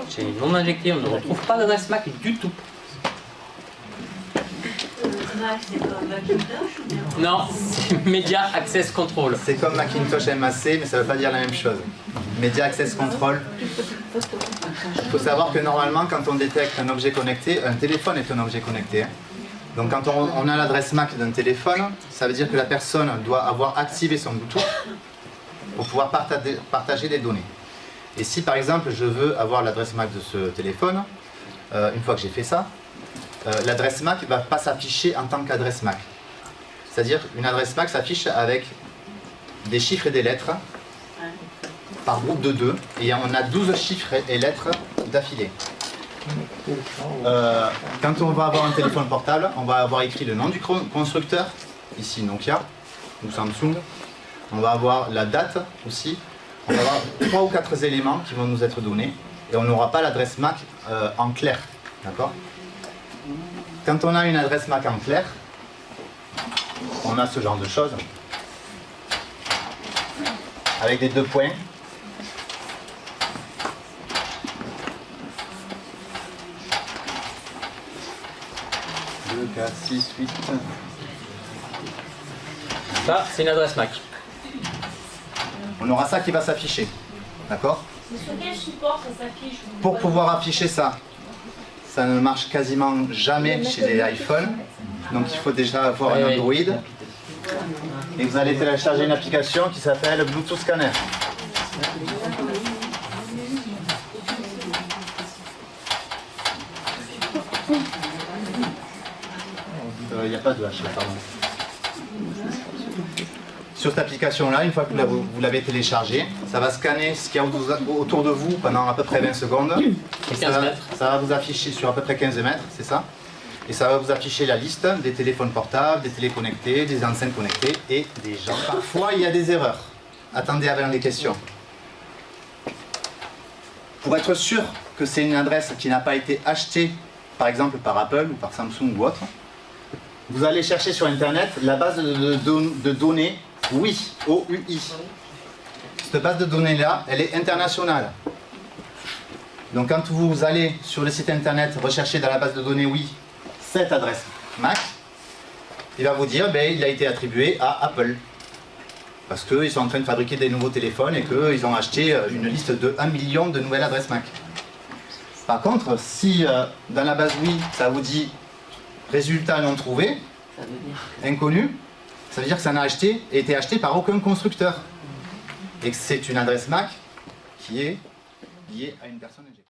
J'ai non injecté, on ne retrouve pas d'adresse MAC du tout. Mac, c'est comme Macintosh ou bien? Non, c'est Media Access Control. C'est comme Macintosh MAC, mais ça ne veut pas dire la même chose. Media Access Control. Il faut savoir que normalement, quand on détecte un objet connecté, un téléphone est un objet connecté. Hein. Donc quand on a l'adresse MAC d'un téléphone, ça veut dire que la personne doit avoir activé son Bluetooth pour pouvoir partager des données. Et si par exemple je veux avoir l'adresse MAC de ce téléphone, une fois que j'ai fait ça, l'adresse MAC ne va pas s'afficher en tant qu'adresse MAC. C'est-à-dire une adresse MAC s'affiche avec des chiffres et des lettres par groupe de 2, et on a 12 chiffres et lettres d'affilée. Quand on va avoir un téléphone portable, on va avoir écrit le nom du constructeur, ici Nokia ou Samsung. On va avoir la date aussi. On va avoir 3 ou 4 éléments qui vont nous être donnés, et on n'aura pas l'adresse MAC en clair. D'accord ? Quand on a une adresse MAC en clair, on a ce genre de choses, avec des 2 points. 2, 4, 6, 8. Ça, c'est une adresse MAC. On aura ça qui va s'afficher. D'accord ? Mais sur quel support ça s'affiche? Pour pouvoir afficher ça, ça ne marche quasiment jamais chez les iPhones. Donc il faut déjà avoir un Android. Et vous allez télécharger une application qui s'appelle Bluetooth Scanner. Il n'y a pas de H, pardon. Sur cette application-là, une fois que vous l'avez téléchargée, ça va scanner ce qu'il y a autour de vous pendant à peu près 20 secondes. Et 15 mètres. Ça va vous afficher sur à peu près 15 mètres, c'est ça. Et ça va vous afficher la liste des téléphones portables, des télés connectées, des enceintes connectées et des gens. Parfois, il y a des erreurs. Attendez avant les questions. Pour être sûr que c'est une adresse qui n'a pas été achetée, par exemple par Apple ou par Samsung ou autre, vous allez chercher sur Internet la base de données WI, O-U-I. Cette base de données-là, elle est internationale. Donc quand vous allez sur le site Internet rechercher dans la base de données WI cette adresse MAC, il va vous dire il a été attribué à Apple. Parce qu'ils sont en train de fabriquer des nouveaux téléphones et qu'ils ont acheté une liste de 1 million de nouvelles adresses MAC. Par contre, si dans la base WI, ça vous dit résultat non trouvé, inconnu, ça veut dire que ça n'a été acheté par aucun constructeur. Et que c'est une adresse MAC qui est liée à une personne.